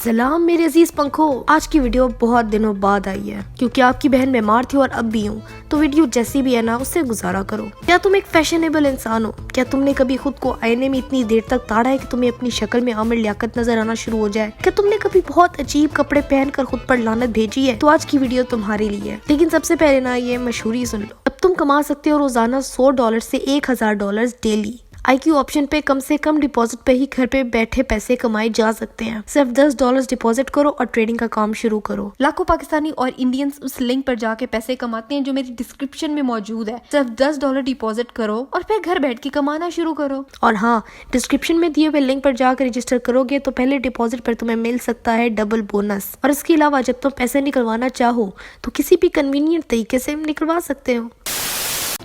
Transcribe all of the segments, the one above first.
सलाम मेरे अजीज पंखो। आज की वीडियो बहुत दिनों बाद आई है क्योंकि आपकी बहन बीमार थी और अब भी हूँ, तो वीडियो जैसी भी है ना उससे गुजारा करो। क्या तुम एक फैशनेबल इंसान हो? क्या तुमने कभी खुद को आईने में इतनी देर तक ताड़ा है कि तुम्हें अपनी शक्ल में आमिर लियाकत नजर आना शुरू हो जाए? क्या तुमने कभी बहुत अजीब कपड़े पहनकर खुद पर लानत भेजी है? तो आज की वीडियो तुम्हारे लिए है। लेकिन सबसे पहले ना ये मशहूरी सुन लो। अब तुम कमा सकते हो रोजाना $100 से $1000 डेली। IQ ऑप्शन पे कम से कम डिपॉजिट पे ही घर पे बैठे पैसे कमाए जा सकते हैं। सिर्फ $10 डिपॉजिट करो और ट्रेडिंग का काम शुरू करो। लाखों पाकिस्तानी और इंडियंस उस लिंक पर जाके पैसे कमाते हैं जो मेरी डिस्क्रिप्शन में मौजूद है। सिर्फ $10 डिपॉजिट करो और फिर घर बैठ के कमाना शुरू करो। और हाँ, डिस्क्रिप्शन में दिए हुए लिंक पर जाकर रजिस्टर करोगे तो पहले डिपॉजिट पर तुम्हें मिल सकता है डबल बोनस। और इसके अलावा जब तुम पैसे निकलवाना चाहो तो किसी भी कन्वीनियंट तरीके से निकलवा सकते हो।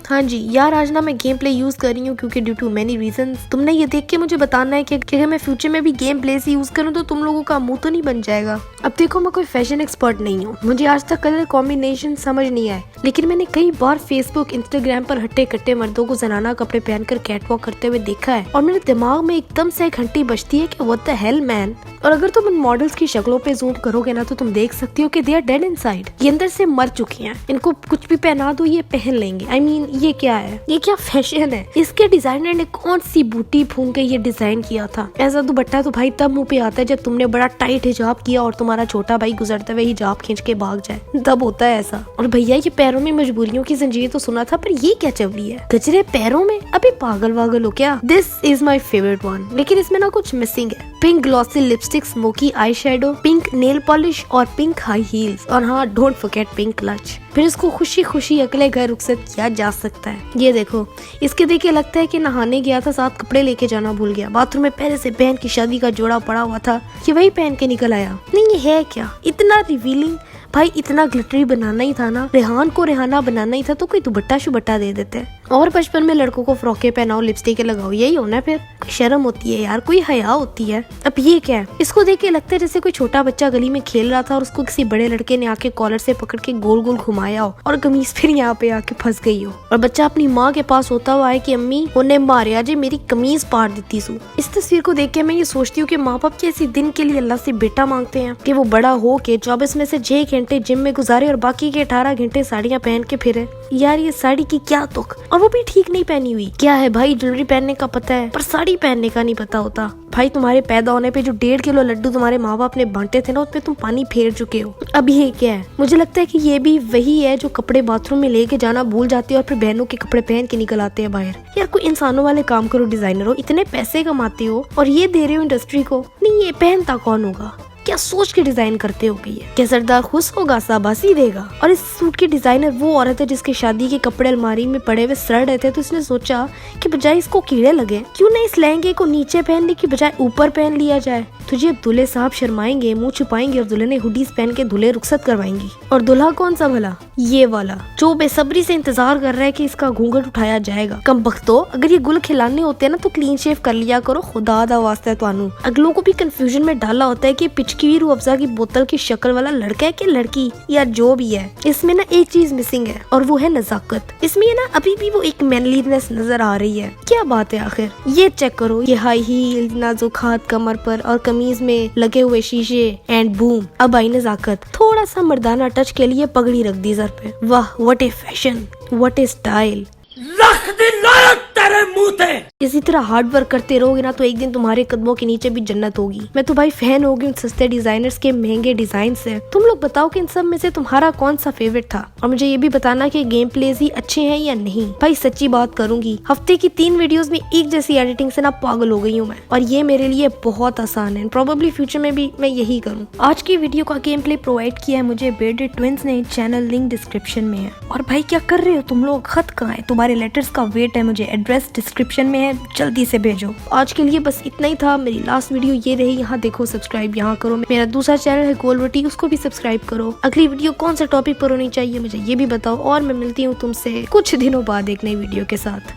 हाँ जी यार, आज ना मैं गेम प्ले यूज कर रही हूँ क्योंकि ड्यू टू मेनी रीजंस। तुमने ये देख के मुझे बताना है कि अगर मैं फ्यूचर में भी गेम प्ले से यूज करूँ तो तुम लोगों का मुंह तो नहीं बन जाएगा। अब देखो, मैं कोई फैशन एक्सपर्ट नहीं हूँ, मुझे आज तक कलर कॉम्बिनेशन समझ नहीं आए, लेकिन मैंने कई बार फेसबुक इंस्टाग्राम पर हट्टे कट्टे मर्दों को जनाना कपड़े पहनकर कैटवॉक करते हुए देखा है और मेरे दिमाग में एकदम से एक घंटी बजती है कि व्हाट द हेल मैन। और अगर तुम इन मॉडल्स की शक्लों पे जूम करोगे ना तो तुम देख सकती हो कि दे आर डेड इनसाइड। ये अंदर से मर चुकी हैं। इनको कुछ भी पहना दो ये पहन लेंगे। I mean, ये क्या है? ये क्या फैशन है? इसके डिजाइनर ने कौन सी बूटी फूंक के ये डिजाइन किया था? ऐसा दुपट्टा तो भाई तब मुंह पे आता है जब तुमने बड़ा टाइट हिजाब किया और तुम्हारा छोटा भाई गुजरते हुए हिजाब खींच के भाग जाए, तब होता है ऐसा। और भैया ये पैरों में मजबूरियों की जंजीर तो सुना था, पर ये क्या चवड़ी है? गजरे पैरों में? अभी पागल वागल हो क्या? This is my favourite one, लेकिन इसमें ना कुछ मिसिंग है। Pink glossy lipstick, smoky eye shadow, pink nail polish और पिंक हाई हील्स। और हाँ, डोंट फॉरगेट पिंक क्लच। फिर इसको खुशी खुशी अगले घर रुखसत किया जा सकता है। ये देखो, इसके देख के लगता है कि नहाने गया था, साथ कपड़े लेके जाना भूल गया। बाथरूम में पहले से बहन की शादी का जोड़ा पड़ा हुआ था, ये वही पहन के निकल आया। नहीं, ये है क्या? इतना रिवीलिंग? भाई इतना ग्लिटरी बनाना ही था ना, रेहान को रेहाना बनाना ही था तो कोई दुपट्टा शुबट्टा दे देते। और बचपन में लड़कों को फ्रॉके पहनाओ, लिपस्टिक लगाओ, यही होना। फिर कोई शर्म होती है यार, कोई हया होती है। अब ये क्या है? इसको देख के लगता है जैसे कोई छोटा बच्चा गली में खेल रहा था और उसको किसी बड़े लड़के ने आके कॉलर से पकड़ के गोल गोल घुमाया हो और कमीज फिर यहाँ पे आके फंस गई हो और बच्चा अपनी माँ के पास होता हुआ है कि अम्मी उन्हें मारे जे मेरी कमीज पाड़ देती सू। इस तस्वीर को देख के मैं ये सोचती हूँ कि माँ बाप कैसे दिन के लिए अल्लाह से बेटा मांगते हैं कि वो बड़ा हो के 24 में से 6 घंटे जिम में गुजारे और बाकी के 18 घंटे साड़ियाँ पहन के फिरे। यार ये साड़ी की क्या तुक, और वो भी ठीक नहीं पहनी हुई। क्या है भाई, ज्वेलरी पहनने का पता है पर साड़ी पहनने का नहीं पता होता। भाई तुम्हारे पैदा होने पे जो 1.5 किलो लड्डू तुम्हारे माँ बाप ने बांटे थे ना, उसपे तुम पानी फेर चुके हो। अब ये क्या है? मुझे लगता है कि ये भी वही है जो कपड़े बाथरूम में लेके जाना भूल जाते हैं और फिर बहनों के कपड़े पहन के निकल आते हैं बाहर। यार कोई इंसानों वाले काम करो, डिजाइनर हो, इतने पैसे कमाते हो और ये दे रहे हो इंडस्ट्री को। नहीं, ये पहनता कौन होगा? क्या सोच के डिजाइन करते हो गई है? क्या सरदार खुश होगा, शाबाशी देगा? और इस सूट की डिजाइनर वो औरत है जिसके शादी के कपड़े अलमारी में पड़े हुए सड़ रहे थे, तो इसने सोचा कि बजाय इसको कीड़े लगे, क्यों ना इस लहंगे को नीचे पहनने की बजाय ऊपर पहन लिया जाए। तुझे दूल्हे साहब शर्माएंगे, मुंह छुपाएंगे और दुल्हने हुडीज पहन के दूल्हे रुखसत करवाएंगी। और दूल्हा कौन सा भला? ये वाला जो बेसब्री से इंतजार कर रहा है कि इसका घूंघट उठाया जाएगा। कम बख्तो, अगर ये गुल खिलाने होते हैं ना तो क्लीन शेव कर लिया करो, खुदा दा वास्ता है तानू। अगलों को भी कंफ्यूजन में डाला होता है कि पिचकी रूह अफ़ज़ा की बोतल की शक्ल वाला लड़का है कि लड़की। यार जो भी है, इसमें ना एक चीज मिसिंग है और वो है नजाकत। इसमें ना अभी भी वो एक मैनलीनेस नजर आ रही है। क्या बात है आखिर? ये चेक करो, ये हाई हील, नाजुक हाथ कमर पर और कमीज में लगे हुए शीशे एंड बूम। अब आई नजाकत, थोड़ा सा मर्दाना टच के लिए पगड़ी रख दी सर पे। वाह, what A fashion, what A style. रख दी लानत तेरे मुंह पे। इसी तरह हार्ड वर्क करते रहोगे ना तो एक दिन तुम्हारे कदमों के नीचे भी जन्नत होगी। मैं तो भाई फैन हो गई उन सस्ते डिजाइनर्स के महंगे डिजाइन से। तुम लोग बताओ कि इन सब में से तुम्हारा कौन सा फेवरेट था, और मुझे ये भी बताना कि गेम प्लेज ही अच्छे हैं या नहीं। भाई सच्ची बात करूंगी, हफ्ते की 3 वीडियोस में एक जैसी एडिटिंग से ना पागल हो गई हूँ मैं, और ये मेरे लिए बहुत आसान है। प्रोबेबली फ्यूचर में भी मैं यही करूँ। आज की वीडियो का गेम प्ले प्रोवाइड किया है मुझे बेडेड ट्विंस ने, चैनल लिंक डिस्क्रिप्शन में है। और भाई क्या कर रहे हो तुम लोग? खत कहाँ है? तुम्हारे लेटर्स का वेट है मुझे, एड्रेस डिस्क्रिप्शन में है, जल्दी से भेजो। आज के लिए बस इतना ही था। मेरी लास्ट वीडियो ये रही, यहाँ देखो, सब्सक्राइब यहाँ करो। मेरा दूसरा चैनल है गोल रोटी, उसको भी सब्सक्राइब करो। अगली वीडियो कौन से टॉपिक पर होनी चाहिए मुझे ये भी बताओ, और मैं मिलती हूँ तुमसे कुछ दिनों बाद एक नई वीडियो के साथ।